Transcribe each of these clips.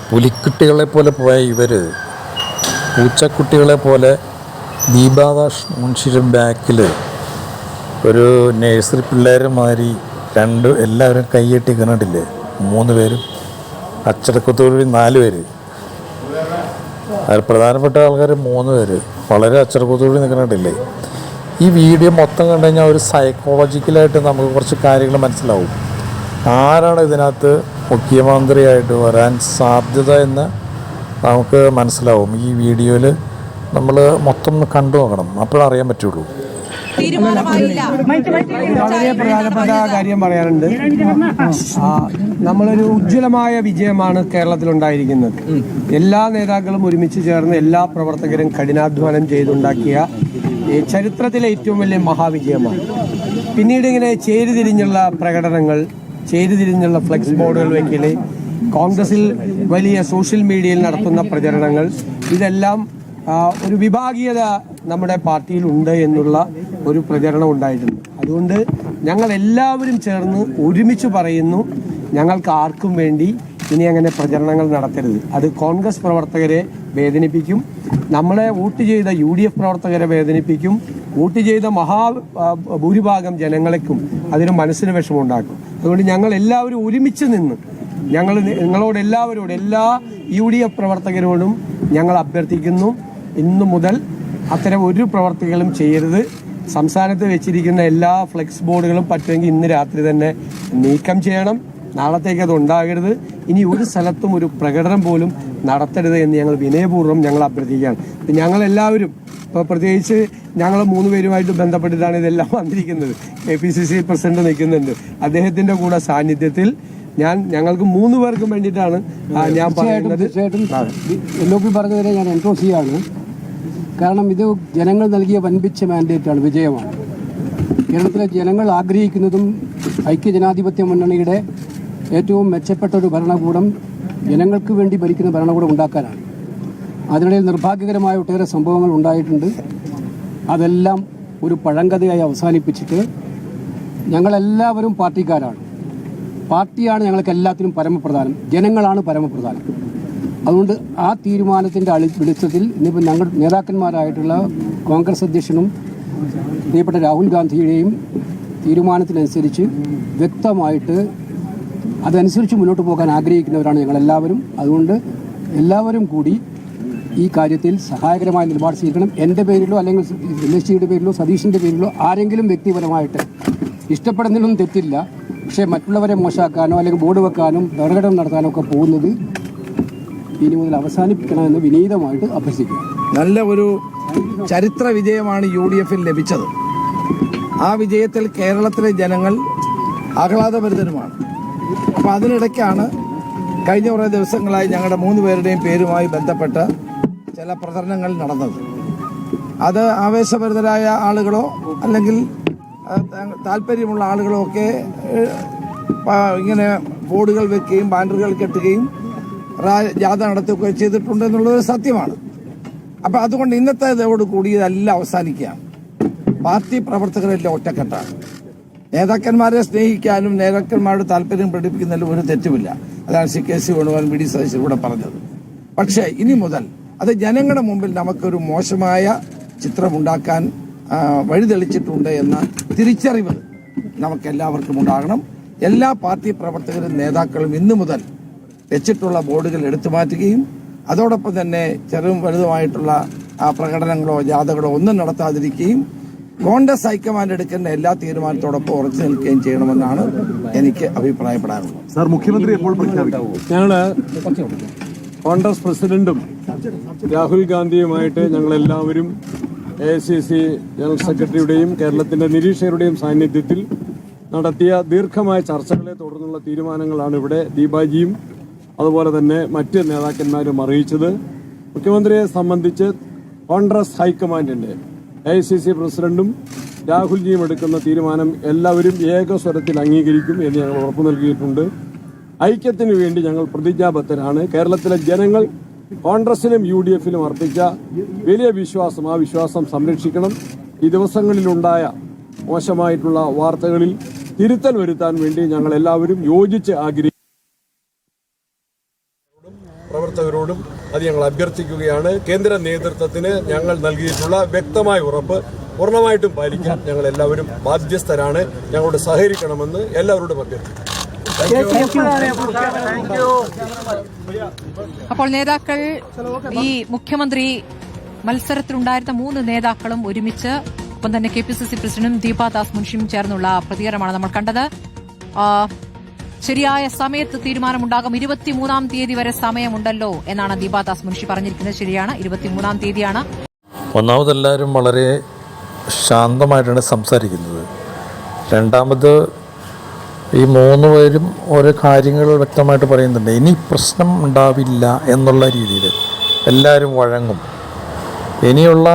പുലിക്കുട്ടികളെ പോലെ പോയ ഇവർ പൂച്ചക്കുട്ടികളെ പോലെ ദീപാദാസ് മുൻഷിയുടെ ബാക്കിൽ ഒരു നഴ്സറി പിള്ളേരെ മാതിരി എല്ലാവരും കൈയ്യട്ടി കണ്ടില്ലേ? 3 പേരും, അച്ചടക്കത്തോടുകൂടി 4 പേര്, അതിൽ പ്രധാനപ്പെട്ട ആൾക്കാർ 3 പേര് വളരെ അച്ചടക്കത്തോടുകൂടി നിൽക്കുന്നുണ്ടില്ലേ? ഈ വീഡിയോ മൊത്തം കണ്ടു കഴിഞ്ഞാൽ ഒരു സൈക്കോളജിക്കലായിട്ട് നമുക്ക് കുറച്ച് കാര്യങ്ങൾ മനസ്സിലാവും. ആരാണ് ഇതിനകത്ത് മുഖ്യമന്ത്രിയായിട്ട് വരാൻ സാധ്യത എന്ന് നമുക്ക് മനസ്സിലാവും. ഈ വീഡിയോയിൽ നമ്മൾ മൊത്തം കണ്ടു നോക്കണം, അപ്പോഴറിയാൻ പറ്റുള്ളൂ. വളരെ പ്രധാനപ്പെട്ട കാര്യം പറയാനുണ്ട്. നമ്മളൊരു ഉജ്ജ്വലമായ വിജയമാണ് കേരളത്തിലുണ്ടായിരിക്കുന്നത്. എല്ലാ നേതാക്കളും ഒരുമിച്ച് ചേർന്ന് എല്ലാ പ്രവർത്തകരും കഠിനാധ്വാനം ചെയ്തുണ്ടാക്കിയ ചരിത്രത്തിലെ ഏറ്റവും വലിയ മഹാവിജയമാണ്. പിന്നീട് ഇങ്ങനെ ചേരിതിരിഞ്ഞുള്ള പ്രകടനങ്ങൾ, ചേരിതിരിഞ്ഞുള്ള ഫ്ലെക്സ് ബോർഡുകൾ വയ്ക്കൽ, കോൺഗ്രസിൽ വലിയ സോഷ്യൽ മീഡിയയിൽ നടത്തുന്ന പ്രചരണങ്ങൾ, ഇതെല്ലാം ഒരു വിഭാഗീയത നമ്മുടെ പാർട്ടിയിൽ ഉണ്ട് എന്നുള്ള ഒരു പ്രചരണം ഉണ്ടായിട്ടുണ്ട്. അതുകൊണ്ട് ഞങ്ങൾ എല്ലാവരും ചേർന്ന് ഒരുമിച്ച് പറയുന്നു, ഞങ്ങൾക്ക് ആർക്കും വേണ്ടി ഇനി അങ്ങനെ പ്രചരണങ്ങൾ നടത്തരുത്. അത് കോൺഗ്രസ് പ്രവർത്തകരെ വേദനിപ്പിക്കും, നമ്മളെ വോട്ട് ചെയ്ത UDF പ്രവർത്തകരെ വേദനിപ്പിക്കും, വോട്ട് ചെയ്ത ഭൂരിഭാഗം ജനങ്ങൾക്കും അതിന് മനസ്സിന് വിഷമമുണ്ടാക്കും. അതുകൊണ്ട് ഞങ്ങൾ എല്ലാവരും ഒരുമിച്ച് നിന്ന് നിങ്ങളോട് എല്ലാവരോടും, എല്ലാ UDF പ്രവർത്തകരോടും ഞങ്ങൾ അഭ്യർത്ഥിക്കുന്നു, ഇന്നു മുതൽ അത്തരം ഒരു പ്രവർത്തികളും ചെയ്യരുത്. സംസ്ഥാനത്ത് വെച്ചിരിക്കുന്ന എല്ലാ ഫ്ലെക്സ് ബോർഡുകളും പറ്റുമെങ്കിൽ ഇന്ന് രാത്രി തന്നെ നീക്കം ചെയ്യണം. നാളത്തേക്ക് അത് ഉണ്ടാകരുത്. ഇനി ഒരു സ്ഥലത്തും ഒരു പ്രകടനം പോലും നടത്തരുത് എന്ന് ഞങ്ങൾ വിനയപൂർവ്വം ഞങ്ങൾ അഭ്യർത്ഥിക്കുകയാണ്. ഞങ്ങളെല്ലാവരും ഇപ്പോൾ പ്രത്യേകിച്ച് ഞങ്ങൾ 3 പേരുമായിട്ട് ബന്ധപ്പെട്ടിട്ടാണ് ഇതെല്ലാം വന്നിരിക്കുന്നത്. KPCC പ്രസിഡന്റ് നിൽക്കുന്നുണ്ട്, അദ്ദേഹത്തിന്റെ കൂടെ സാന്നിധ്യത്തിൽ ഞങ്ങൾക്ക് 3 പേർക്കും വേണ്ടിയിട്ടാണ് ഞാൻ പറയുന്നത്. LOP പറഞ്ഞതിനെ ഞാൻ എൻക്രോസ് ചെയ്യാണ്. കാരണം ഇത് ജനങ്ങൾ നൽകിയ വൻപിച്ച മാൻഡേറ്റാണ്, വിജയമാണ്. കേരളത്തിലെ ജനങ്ങൾ ആഗ്രഹിക്കുന്നതും ഐക്യജനാധിപത്യ മുന്നണിയുടെ ഏറ്റവും മെച്ചപ്പെട്ട ഒരു ഭരണകൂടം, ജനങ്ങൾക്ക് വേണ്ടി ഭരിക്കുന്ന ഭരണകൂടം ഉണ്ടാക്കാനാണ്. അതിനിടയിൽ നിർഭാഗ്യകരമായ ഒട്ടേറെ സംഭവങ്ങൾ ഉണ്ടായിട്ടുണ്ട്. അതെല്ലാം ഒരു പഴങ്കഥയായി അവസാനിപ്പിച്ചിട്ട് ഞങ്ങളെല്ലാവരും പാർട്ടിക്കാരാണ്. പാർട്ടിയാണ് ഞങ്ങൾക്ക് എല്ലാത്തിനും പരമപ്രധാനം, ജനങ്ങളാണ് പരമപ്രധാനം. അതുകൊണ്ട് ആ തീരുമാനത്തിൻ്റെ വെളിച്ചത്തിൽ ഇന്നിപ്പോൾ ഞങ്ങൾ നേതാക്കന്മാരായിട്ടുള്ള കോൺഗ്രസ് അധ്യക്ഷനും പ്രിയപ്പെട്ട രാഹുൽ ഗാന്ധിയുടെയും തീരുമാനത്തിനനുസരിച്ച് വ്യക്തമായിട്ട് അതനുസരിച്ച് മുന്നോട്ട് പോകാൻ ആഗ്രഹിക്കുന്നവരാണ് ഞങ്ങളെല്ലാവരും. അതുകൊണ്ട് എല്ലാവരും കൂടി ഈ കാര്യത്തിൽ സഹായകരമായ നിലപാട് സ്വീകരിക്കണം. എൻ്റെ പേരിലോ അല്ലെങ്കിൽ LSGയുടെ പേരിലോ സതീഷിൻ്റെ പേരിലോ ആരെങ്കിലും വ്യക്തിപരമായിട്ട് ഇഷ്ടപ്പെടുന്നതിലൊന്നും തെറ്റില്ല. പക്ഷേ മറ്റുള്ളവരെ മോശമാക്കാനോ അല്ലെങ്കിൽ ബോർഡ് വെക്കാനും പ്രകടനം നടത്താനോ ഒക്കെ പോകുന്നത് ഇനി മുതൽ അവസാനിപ്പിക്കണമെന്ന് വിനീതമായിട്ട് അഭ്യർത്ഥിക്കുക. നല്ല ഒരു ചരിത്ര വിജയമാണ് UDFൽ ലഭിച്ചത്. ആ വിജയത്തിൽ കേരളത്തിലെ ജനങ്ങൾ ആഹ്ലാദഭരിതരുമാണ്. അപ്പോൾ അതിനിടയ്ക്കാണ് കഴിഞ്ഞ കുറേ ദിവസങ്ങളായി ഞങ്ങളുടെ 3 പേരുടെയും പേരുമായി ബന്ധപ്പെട്ട ചില പ്രചരണങ്ങൾ നടന്നത്. അത് ആവേശഭരിതരായ ആളുകളോ അല്ലെങ്കിൽ താല്പര്യമുള്ള ആളുകളോ ഒക്കെ ഇങ്ങനെ ബോർഡുകൾ വെക്കുകയും ബാനറുകൾ കെട്ടുകയും ജാഥ നടത്തുകയും ചെയ്തിട്ടുണ്ട് എന്നുള്ളത് സത്യമാണ്. അപ്പം അതുകൊണ്ട് ഇന്നത്തേതോട് കൂടി ഇതെല്ലാം അവസാനിക്കുകയാണ്. പാർട്ടി പ്രവർത്തകരെല്ലാം ഒറ്റക്കെട്ടാണ്. നേതാക്കന്മാരെ സ്നേഹിക്കാനും നേതാക്കന്മാരുടെ താല്പര്യം പ്രകടിപ്പിക്കുന്നതിൽ ഒരു തെറ്റുമില്ല. അതാണ് CKC വേണുഗോപാൽ VD സതീശൻ ഇവിടെ പറഞ്ഞത്. പക്ഷേ ഇനി മുതൽ അത് ജനങ്ങളുടെ മുമ്പിൽ നമുക്കൊരു മോശമായ ചിത്രമുണ്ടാക്കാൻ വഴിതെളിച്ചിട്ടുണ്ട് എന്ന തിരിച്ചറിവ് നമുക്കെല്ലാവർക്കും ഉണ്ടാകണം. എല്ലാ പാർട്ടി പ്രവർത്തകരും നേതാക്കളും ഇന്നു മുതൽ വെച്ചിട്ടുള്ള ബോർഡുകൾ എടുത്തു മാറ്റുകയും അതോടൊപ്പം തന്നെ ചെറുതും വലുതുമായിട്ടുള്ള പ്രകടനങ്ങളോ ജാഥകളോ ഒന്നും നടത്താതിരിക്കുകയും കോൺഗ്രസ് ഹൈക്കമാൻഡ് എടുക്കേണ്ട എല്ലാ തീരുമാനത്തോടൊപ്പം ഉറച്ചു നിൽക്കുകയും ചെയ്യണമെന്നാണ് എനിക്ക് അഭിപ്രായപ്പെടാനുള്ളത്. സാർ, മുഖ്യമന്ത്രി എപ്പോൾ പ്രഖ്യാപിക്കും? ഞങ്ങൾ കോൺഗ്രസ് പ്രസിഡന്റും രാഹുൽ ഗാന്ധിയുമായിട്ട് ഞങ്ങളെല്ലാവരും AICC ജനറൽ സെക്രട്ടറിയുടെയും കേരളത്തിന്റെ നിരീക്ഷകരുടെയും സാന്നിധ്യത്തിൽ നടത്തിയ ദീർഘമായ ചർച്ചകളെ തുടർന്നുള്ള തീരുമാനങ്ങളാണ് ഇവിടെ ദീപാജിയും അതുപോലെ തന്നെ മറ്റ് നേതാക്കന്മാരും അറിയിച്ചത്. മുഖ്യമന്ത്രിയെ സംബന്ധിച്ച് കോൺഗ്രസ് ഹൈക്കമാൻഡിന്റെ AICC പ്രസിഡന്റും രാഹുൽജിയും എടുക്കുന്ന തീരുമാനം എല്ലാവരും ഏകസ്വരത്തിൽ അംഗീകരിക്കും എന്ന് ഞങ്ങൾ ഉറപ്പു നൽകിയിട്ടുണ്ട്. ഐക്യത്തിന് വേണ്ടി ഞങ്ങൾ പ്രതിജ്ഞാബദ്ധരാണ്. കേരളത്തിലെ ജനങ്ങൾ കോൺഗ്രസിലും UDFലും അർപ്പിച്ച വലിയ വിശ്വാസം, ആ വിശ്വാസം സംരക്ഷിക്കണം. ഈ ദിവസങ്ങളിലുണ്ടായ മോശമായിട്ടുള്ള വാർത്തകളിൽ തിരുത്തൽ വരുത്താൻ വേണ്ടി ഞങ്ങൾ എല്ലാവരും യോജിച്ച് ആഗ്രഹിക്കും. പ്രവർത്തകരോടും അത് ഞങ്ങൾ അഭ്യർത്ഥിക്കുകയാണ്. കേന്ദ്ര നേതൃത്വത്തിന് ഞങ്ങൾ നൽകിയിട്ടുള്ള വ്യക്തമായ ഉറപ്പ് പൂർണ്ണമായിട്ടും പാലിക്കാൻ ഞങ്ങൾ എല്ലാവരും ബാധ്യസ്ഥരാണ്. ഞങ്ങളോട് സഹകരിക്കണമെന്ന് എല്ലാവരോടും അഭ്യർത്ഥിക്കുന്നു. അപ്പോൾ നേതാക്കൾ, ഈ മുഖ്യമന്ത്രി മത്സരത്തിലുണ്ടായിരുന്ന 3 നേതാക്കളും ഒരുമിച്ച്, ഒപ്പം തന്നെ KPCC പ്രസിഡന്റും ദീപാദാസ് മുൻഷിയും ചേർന്നുള്ള പ്രതികരണമാണ് നമ്മൾ കണ്ടത്. ശരിയായ സമയത്ത് തീരുമാനമുണ്ടാകും. 23-ാം തീയതി വരെ സമയമുണ്ടല്ലോ എന്നാണ് ദീപാദാസ് മുൻഷി പറഞ്ഞിരിക്കുന്നത്. ശരിയാണ്, 23-ാം തീയതിയാണ്. ഒന്നാമതെല്ലാവരും വളരെ ശാന്തമായിട്ടാണ് സംസാരിക്കുന്നത്. രണ്ടാമത് ഈ 3 പേരും ഓരോ കാര്യങ്ങൾ വ്യക്തമായിട്ട് പറയുന്നുണ്ട്. ഇനി പ്രശ്നം ഉണ്ടാവില്ല എന്നുള്ള രീതിയിൽ എല്ലാവരും വഴങ്ങും. ഇനിയുള്ള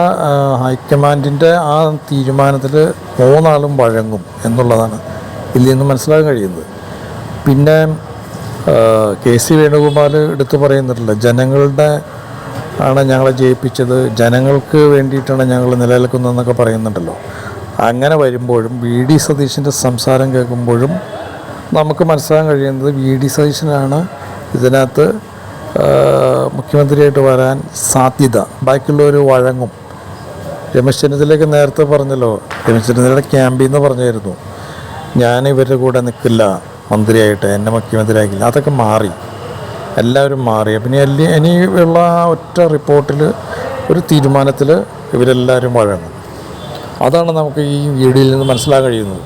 ഹൈക്കമാൻഡിൻ്റെ ആ തീരുമാനത്തിൽ 3 ആളും വഴങ്ങും എന്നുള്ളതാണ് ഇതിൽ നിന്ന് മനസ്സിലാക്കാൻ കഴിയുന്നത്. പിന്നെ KC വേണുഗോപാൽ എടുത്തു പറയുന്നില്ല, ജനങ്ങളുടെ ആണ് ഞങ്ങളെ ജയിപ്പിച്ചത്, ജനങ്ങൾക്ക് വേണ്ടിയിട്ടാണ് ഞങ്ങൾ നിലനിൽക്കുന്നതെന്നൊക്കെ പറയുന്നുണ്ടല്ലോ. അങ്ങനെ വരുമ്പോഴും VD സതീശൻ്റെ സംസാരം കേൾക്കുമ്പോഴും നമുക്ക് മനസ്സിലാക്കാൻ കഴിയുന്നത് VD സതീശനാണ് ഇതിനകത്ത് മുഖ്യമന്ത്രിയായിട്ട് വരാൻ സാധ്യത. ബാക്കിയുള്ളവർ വഴങ്ങും. രമേശ് ചെന്നിത്തലയ്ക്ക് നേരത്തെ പറഞ്ഞല്ലോ, രമേശ് ചെന്നിത്തലയുടെ ക്യാമ്പിൽ നിന്ന് പറഞ്ഞായിരുന്നു, ഞാൻ ഇവരുടെ കൂടെ നിൽക്കില്ല മന്ത്രിയായിട്ട്, എന്നെ മുഖ്യമന്ത്രിയാക്കില്ല. അതൊക്കെ മാറി, എല്ലാവരും മാറി. പിന്നെ ഇനിയുള്ള ആ ഒറ്റ റിപ്പോർട്ടിൽ ഒരു തീരുമാനത്തിൽ ഇവരെല്ലാവരും വഴങ്ങും. അതാണ് നമുക്ക് ഈ വീഡിയോയിൽ നിന്ന് മനസ്സിലാക്കാൻ കഴിയുന്നത്.